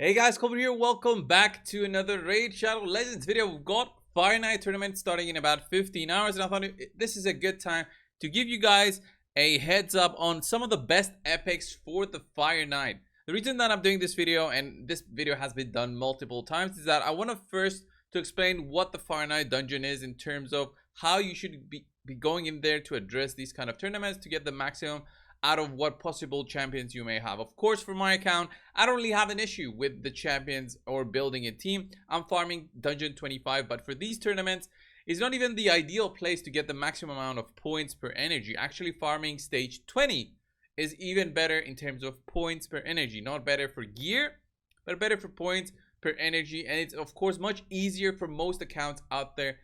Hey guys, Coldbrew here. Welcome back to another Raid Shadow Legends video. We've got Fire Night tournament starting in about 15 hours, and I thought this is a good time to give you guys a heads up on some of the best epics for the Fire Night. The reason that I'm doing this video, and this video has been done multiple times, is that I want to first to explain what the Fire Night dungeon is in terms of how you should be going in there to address these kind of tournaments to get the maximum out of what possible champions you may have. Of course, for my account, I don't really have an issue with the champions or building a team. I'm farming dungeon 25, but for these tournaments, it's not even the ideal place to get the maximum amount of points per energy. Actually, farming stage 20 is even better in terms of points per energy. Not better for gear, but better for points per energy. And it's, of course, much easier for most accounts out there.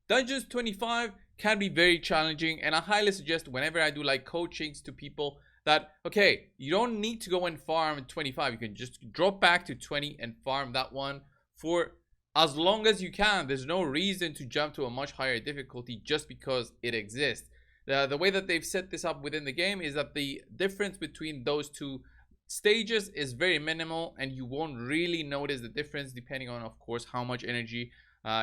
Dungeons 25 can be very challenging, and I highly suggest whenever I do like coachings to people that, okay, you don't need to go and farm 25. You can just drop back to 20 and farm that one for as long as you can. There's no reason to jump to a much higher difficulty just because it exists. The way that they've set this up within the game is that the difference between those two stages is very minimal, and you won't really notice the difference depending on, of course, how much energy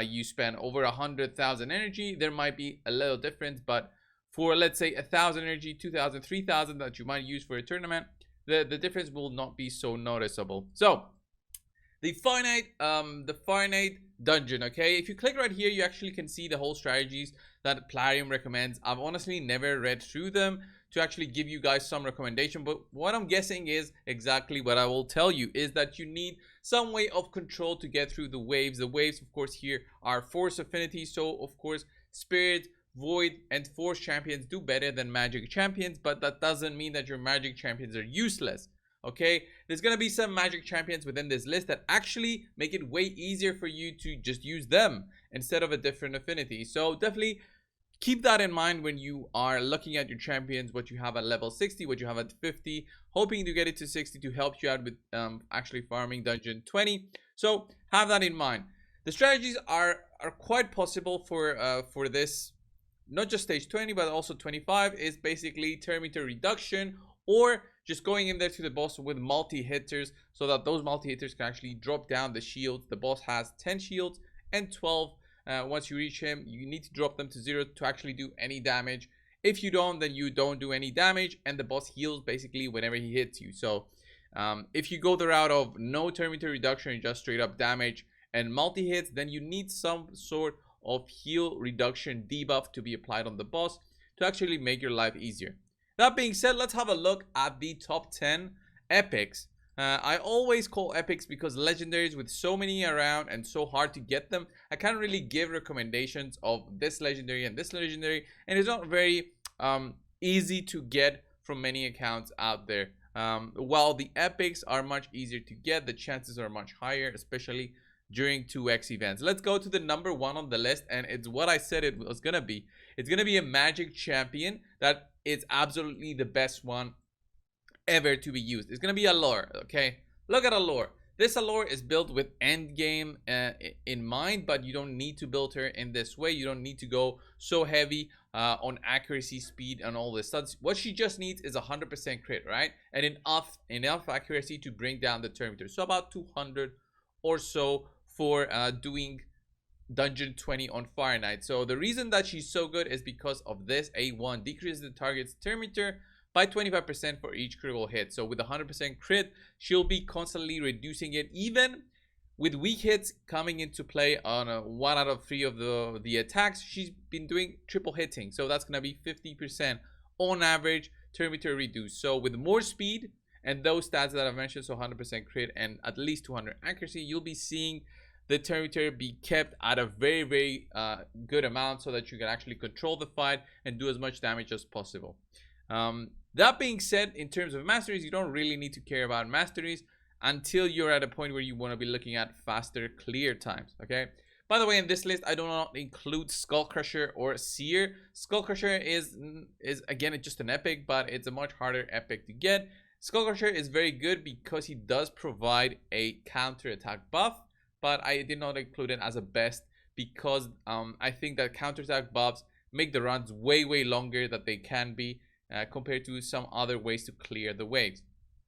you spend. Over 100,000 energy, there might be a little difference, but for, let's say, 1,000 energy, 2,000, 3,000 that you might use for a tournament, the difference will not be so noticeable. So the finite dungeon, okay, if you click right here, you actually can see the whole strategies that Plarium recommends. I've honestly never read through them to actually give you guys some recommendation, but what I'm guessing is exactly what I will tell you, is that you need some way of control to get through the waves. The waves, of course, here are force affinity, so of course spirit, void, and force champions do better than magic champions, but that doesn't mean that your magic champions are useless. Okay, there's gonna be some magic champions within this list that actually make it way easier for you to just use them instead of a different affinity. So definitely keep that in mind when you are looking at your champions, what you have at level 60, what you have at 50, hoping to get it to 60 to help you out with actually farming dungeon 20. So have that in mind. The strategies are quite possible for this, not just stage 20 but also 25. Is basically terminator reduction, or just going in there to the boss with multi-hitters, so that those multi-hitters can actually drop down the shields. The boss has 10 shields and 12. Once you reach him, you need to drop them to 0 to actually do any damage. If you don't, then you don't do any damage, and the boss heals basically whenever he hits you. So if you go the route of no terminator reduction and just straight up damage and multi-hits, then you need some sort of heal reduction debuff to be applied on the boss to actually make your life easier. That being said, let's have a look at the top 10 epics. I always call epics because legendaries, with so many around and so hard to get them, I can't really give recommendations of this legendary and this legendary, and it's not very easy to get from many accounts out there. While the epics are much easier to get, the chances are much higher, especially during 2x events. Let's go to the number 1 on the list, and it's what I said it was gonna be. It's gonna be a magic champion that is absolutely the best one ever to be used. It's gonna be Allure. Okay, look at Allure. This Allure is built with end game in mind, but you don't need to build her in this way. You don't need to go so heavy on accuracy, speed, and all this stuff. What she just needs is 100% crit, right, and enough accuracy to bring down the Terminator. So about 200 or so for doing dungeon 20 on Fire Night. So the reason that she's so good is because of this. A1 decreases the target's Terminator by 25% for each critical hit. So with 100% crit, she'll be constantly reducing it, even with weak hits coming into play on 1 out of 3 of the attacks. She's been doing triple hitting, so that's gonna be 50% on average Terminator reduced. So with more speed and those stats that I've mentioned, so 100% crit and at least 200 accuracy, you'll be seeing the Terminator be kept at a very good amount, so that you can actually control the fight and do as much damage as possible. That being said, in terms of masteries, you don't really need to care about masteries until you're at a point where you want to be looking at faster clear times. Okay, by the way, in this list I do not include Skull Crusher or Seer. Skull Crusher is again just an epic, but it's a much harder epic to get. Skull Crusher is very good because he does provide a counter attack buff, but I did not include it as a best because I think that counter attack buffs make the runs way longer than they can be compared to some other ways to clear the waves.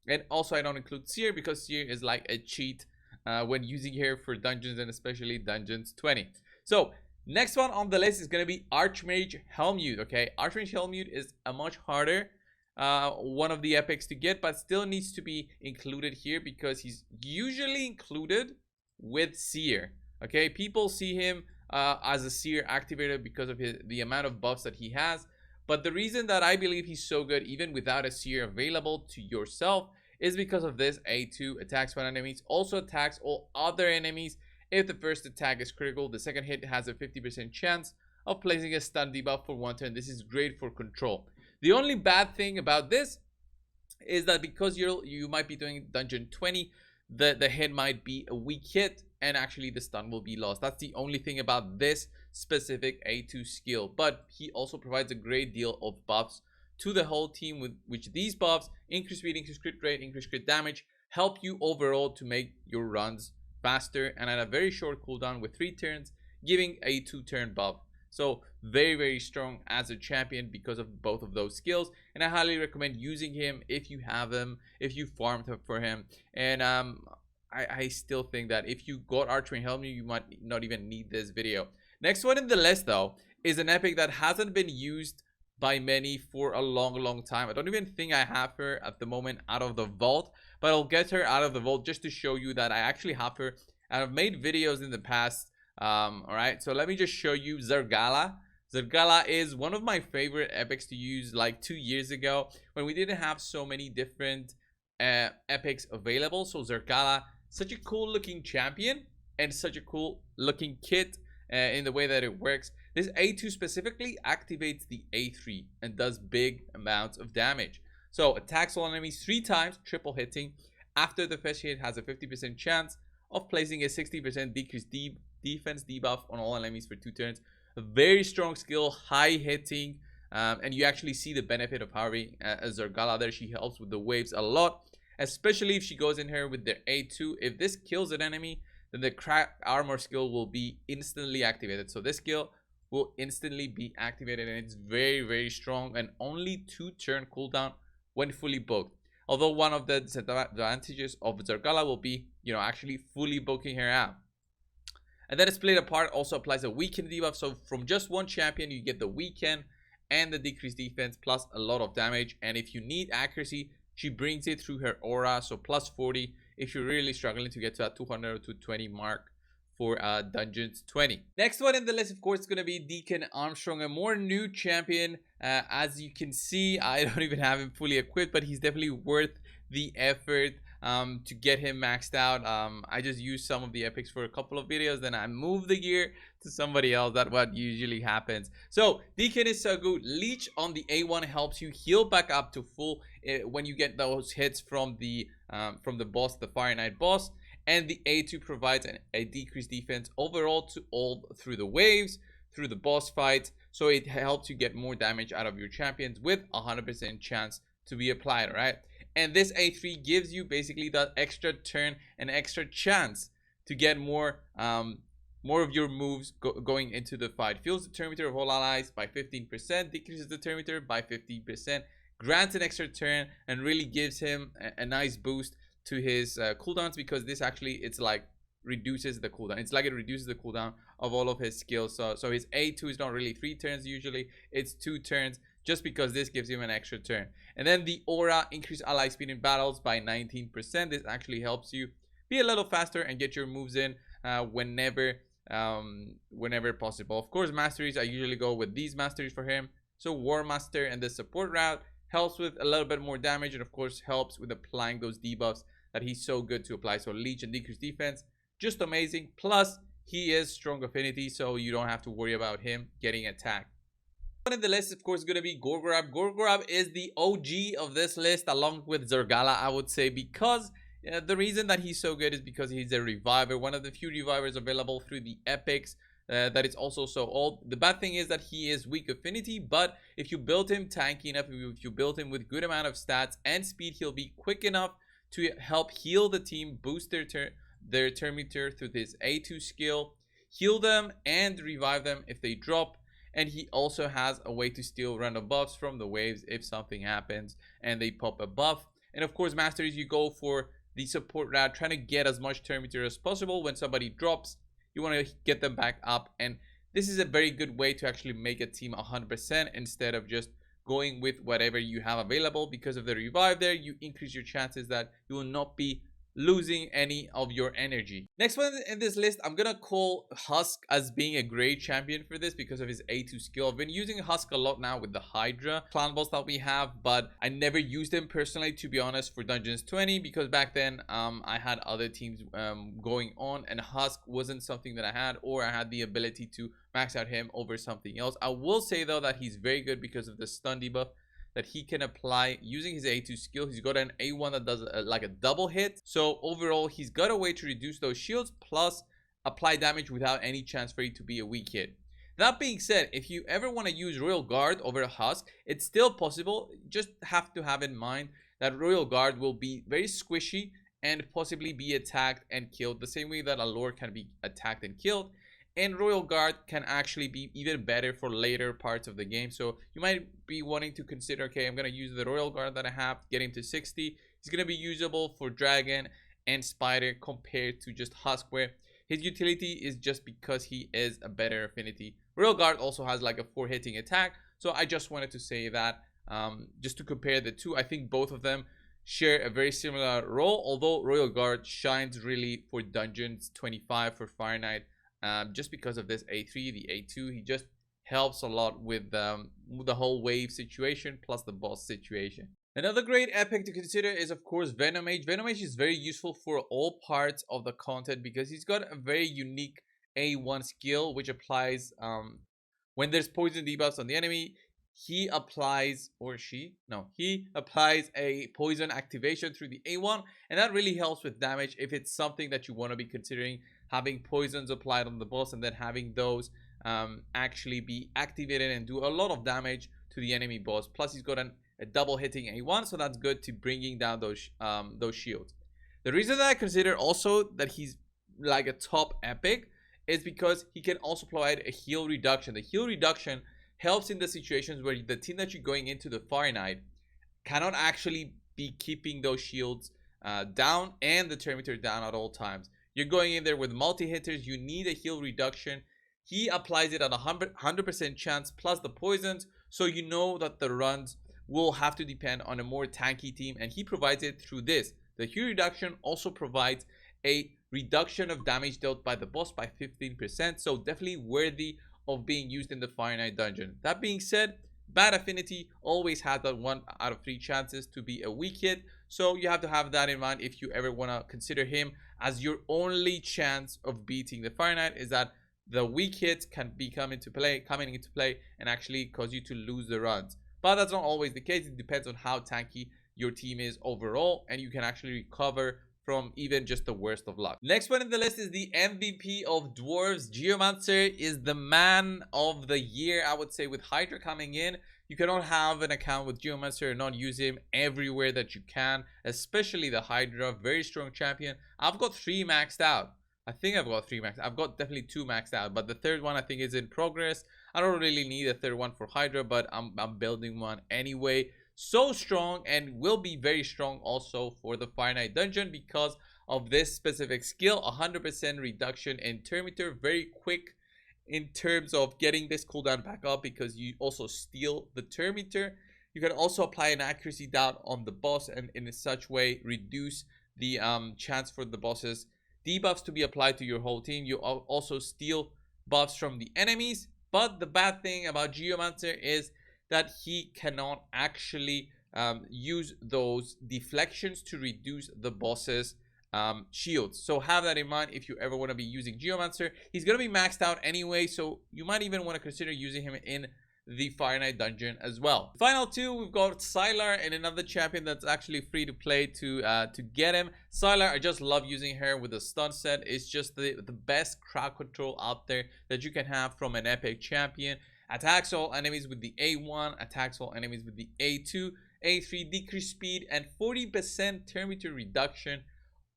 And also I don't include Seer because Seer is like a cheat when using her for dungeons, and especially dungeons 20. So next one on the list is going to be Archmage Helmute. Okay, Archmage Helmute is a much harder one of the epics to get, but still needs to be included here because he's usually included with Seer. Okay, people see him as a Seer activator because of the amount of buffs that he has, but the reason that I believe he's so good even without a Seer available to yourself is because of this. A2 attacks one enemies, also attacks all other enemies. If the first attack is critical, the second hit has a 50% chance of placing a stun debuff for one turn. This is great for control. The only bad thing about this is that because you might be doing dungeon 20, the hit might be a weak hit, and actually the stun will be lost. That's the only thing about this specific A2 skill, but he also provides a great deal of buffs to the whole team, with which these buffs, increase speed, increase crit rate, increase crit damage, help you overall to make your runs faster and at a very short cooldown with 3 turns, giving a 2-turn buff. So very, very strong as a champion because of both of those skills, and I highly recommend using him if you have him, if you farmed for him. And I still think that if you got Archmage Helmute, you might not even need this video. Next one in the list though is an epic that hasn't been used by many for a long time. I don't even think I have her at the moment out of the vault, but I'll get her out of the vault just to show you that I actually have her, and I've made videos in the past. All right, so let me just show you Zargala. Zargala is one of my favorite epics to use like 2 years ago when we didn't have so many different epics available. So Zargala, such a cool looking champion and such a cool looking kit in the way that it works. This A2 specifically activates the A3 and does big amounts of damage. So attacks all enemies 3 times, triple hitting. After the first hit, has a 50% chance of placing a 60% decreased defense debuff on all enemies for 2 turns. A very strong skill, high hitting, and you actually see the benefit of having a Zargala there. She helps with the waves a lot, especially if she goes in here with the A2. If this kills an enemy, then the crack armor skill will be instantly activated. So this skill will instantly be activated, and it's very, very strong, and only 2-turn cooldown when fully booked. Although one of the disadvantages of Zargala will be, actually fully booking her out. And then Split Apart also applies a weaken debuff. So from just one champion, you get the weaken and the decreased defense plus a lot of damage. And if you need accuracy, she brings it through her aura. So plus 40 if you're really struggling to get to that 200 or 220 mark for dungeons 20. Next one in the list, of course, is going to be Deacon Armstrong, a more new champion. As you can see, I don't even have him fully equipped, but he's definitely worth the effort to get him maxed out. I just used some of the epics for a couple of videos, then I moved the gear to somebody else. That's what usually happens. So Deacon is so good. Leech on the A1 helps you heal back up to full when you get those hits from the boss, the Fire Knight boss. And the A2 provides a decreased defense overall to all through the waves, through the boss fight. So it helps you get more damage out of your champions with 100% chance to be applied, right? And this A3 gives you basically that extra turn and extra chance to get more of your moves going into the fight. Fills the turn meter of all allies by 15%, decreases the turn meter by 15%, grants an extra turn, and really gives him a nice boost to his cooldowns, because this actually, it's like reduces the cooldown. It's like it reduces the cooldown of all of his skills. So his A2 is not really 3 turns usually, it's 2 turns, just because this gives him an extra turn. And then the aura, increase ally speed in battles by 19%. This actually helps you be a little faster and get your moves in whenever possible. Of course, masteries, I usually go with these masteries for him. So War Master and the support route helps with a little bit more damage, and of course helps with applying those debuffs that he's so good to apply. So Leech and decreased defense, just amazing. Plus he is strong affinity, so you don't have to worry about him getting attacked. One in the list, of course, is going to be Gorgorab. Gorgorab is the OG of this list, along with Zargala, I would say, because the reason that he's so good is because he's a reviver, one of the few revivers available through the epics. That is also so old. The bad thing is that he is weak affinity, but if you build him tanky enough, if you build him with good amount of stats and speed, he'll be quick enough to help heal the team, boost their turn meter through his A2 skill, heal them and revive them if they drop. And he also has a way to steal random buffs from the waves if something happens and they pop a buff. And of course, masteries, you go for the support route, trying to get as much turn meter as possible. When somebody drops, you want to get them back up, and this is a very good way to actually make a team 100% instead of just going with whatever you have available. Because of the revive there, you increase your chances that you will not be losing any of your energy. Next one in this list, I'm gonna call Husk as being a great champion for this because of his A2 skill. I've been using Husk a lot now with the Hydra clan boss that we have, but I never used him personally, to be honest, for Dungeons 20, because back then I had other teams going on, and Husk wasn't something that I had, or I had the ability to max out him over something else. I will say though that he's very good because of the stun debuff that he can apply using his A2 skill. He's got an A1 that does like a double hit. So overall, he's got a way to reduce those shields plus apply damage without any chance for it to be a weak hit. That being said, if you ever want to use Royal Guard over a Husk, it's still possible. You just have to have in mind that Royal Guard will be very squishy and possibly be attacked and killed the same way that a Lord can be attacked and killed. And Royal Guard can actually be even better for later parts of the game. So you might be wanting to consider, okay, I'm going to use the Royal Guard that I have, get him to 60. He's going to be usable for Dragon and Spider compared to just Husk, where his utility is just because he is a better affinity. Royal Guard also has like a 4 hitting attack. So I just wanted to say that just to compare the two. I think both of them share a very similar role, although Royal Guard shines really for Dungeons 25 for Fire Knight. Just because of this A3, the A2, he just helps a lot with the whole wave situation plus the boss situation. Another great epic to consider is of course Venom Mage. Venom Mage is very useful for all parts of the content because he's got a very unique A1 skill which applies when there's poison debuffs on the enemy. He applies, or she, no, he applies a poison activation through the A1, and that really helps with damage if it's something that you want to be considering, having poisons applied on the boss and then having those actually be activated and do a lot of damage to the enemy boss. Plus he's got a double hitting A1, so that's good to bringing down those shields. The reason that I consider also that he's like a top epic is because he can also provide a heal reduction. The heal reduction helps in the situations where the team that you're going into, the Fire Knight, cannot actually be keeping those shields down and the turn meter down at all times. You're going in there with multi-hitters, you need a heal reduction. He applies it at 100% chance plus the poisons, so you know that the runs will have to depend on a more tanky team, and he provides it through this. The heal reduction also provides a reduction of damage dealt by the boss by 15%, so definitely worthy of being used in the Fire Knight dungeon. That being said, bad affinity always has that 1 out of 3 chances to be a weak hit, so you have to have that in mind if you ever want to consider him as your only chance of beating the Fire Knight, is that the weak hits can be coming into play and actually cause you to lose the runs. But that's not always the case. It depends on how tanky your team is overall, and you can actually recover from even just the worst of luck. Next one in the list is the MVP of Dwarves. Geomancer is the man of the year, I would say. With Hydra coming in, you cannot have an account with Geomancer and not use him everywhere that you can, especially the Hydra. Very strong champion. I've got 3 maxed out. I think I've got 3 maxed. I've got definitely 2 maxed out, but the third one I think is in progress. I don't really need a third one for Hydra, but I'm building one anyway. So strong, and will be very strong also for the Fire Knight dungeon because of this specific skill. 100% reduction in turn meter, very quick in terms of getting this cooldown back up because you also steal the turn meter. You can also apply an accuracy down on the boss and in such way reduce the chance for the boss's debuffs to be applied to your whole team. You also steal buffs from the enemies, but the bad thing about Geomancer is that he cannot actually use those deflections to reduce the boss's shields. So have that in mind if you ever want to be using Geomancer. He's going to be maxed out anyway, so you might even want to consider using him in the Fire Knight dungeon as well. Final 2, we've got Zylar and another champion that's actually free to play to get him. Zylar, I just love using her with the stun set. It's just the best crowd control out there that you can have from an epic champion. Attacks all enemies with the A1, attacks all enemies with the A2, A3, decreased speed, and 40% turn meter reduction.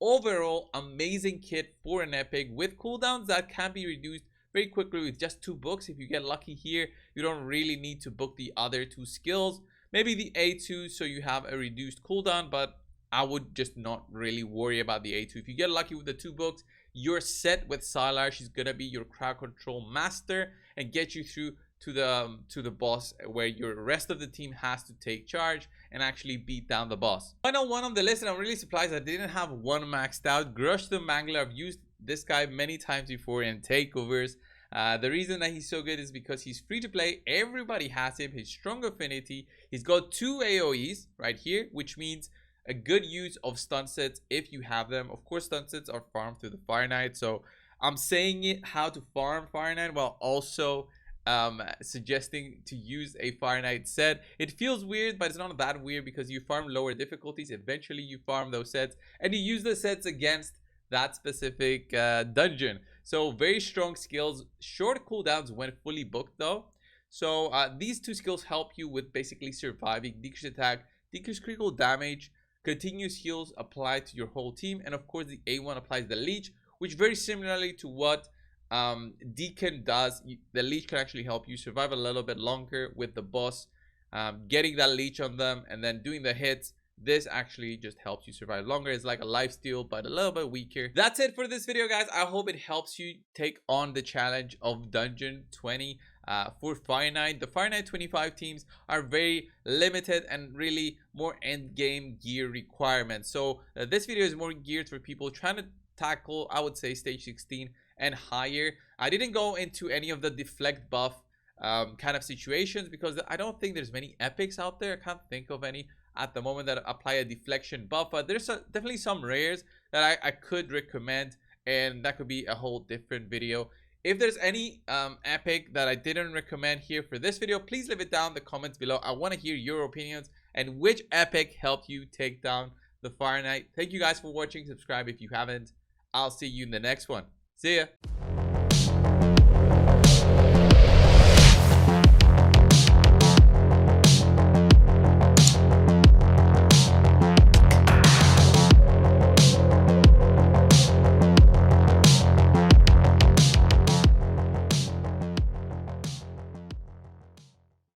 Overall, amazing kit for an epic with cooldowns that can be reduced very quickly with just 2 books. If you get lucky here, you don't really need to book the other 2 skills. Maybe the A2 so you have a reduced cooldown, but I would just not really worry about the A2. If you get lucky with the 2 books, you're set with Zylar. She's gonna be your crowd control master and get you through to the boss, where your rest of the team has to take charge and actually beat down the boss. Final one on the list, and I'm really surprised I didn't have one maxed out. Grush the Mangler. I've used this guy many times before in takeovers. The reason that he's so good is because he's free to play. Everybody has him. His strong affinity. He's got 2 AoEs right here, which means a good use of stun sets if you have them. Of course, stun sets are farmed through the Fire Knight, so I'm saying it how to farm Fire Knight while also suggesting to use a Fire Knight set. It feels weird, but it's not that weird because you farm lower difficulties. Eventually you farm those sets and you use the sets against that specific dungeon. So very strong skills, short cooldowns when fully booked though. So these 2 skills help you with basically surviving, decrease attack, decrease critical damage, continuous heals applied to your whole team, and of course the A1 applies the leech, which very similarly to what Deacon does. The leech can actually help you survive a little bit longer with the boss, getting that leech on them and then doing the hits. This actually just helps you survive longer. It's like a lifesteal, but a little bit weaker. That's it for this video, guys. I hope it helps you take on the challenge of Dungeon 20 for Fire Knight. The Fire Knight 25 teams are very limited and really more end game gear requirements. So this video is more geared for people trying to tackle, I would say, stage 16 and higher. I didn't go into any of the deflect buff kind of situations because I don't think there's many epics out there. I can't think of any at the moment that apply a deflection buff, but there's definitely some rares that I could recommend, and that could be a whole different video. If there's any epic that I didn't recommend here for this video, please leave it down in the comments below. I want to hear your opinions and which epic helped you take down the Fire Knight. Thank you guys for watching. Subscribe if you haven't. I'll see you in the next one. See ya.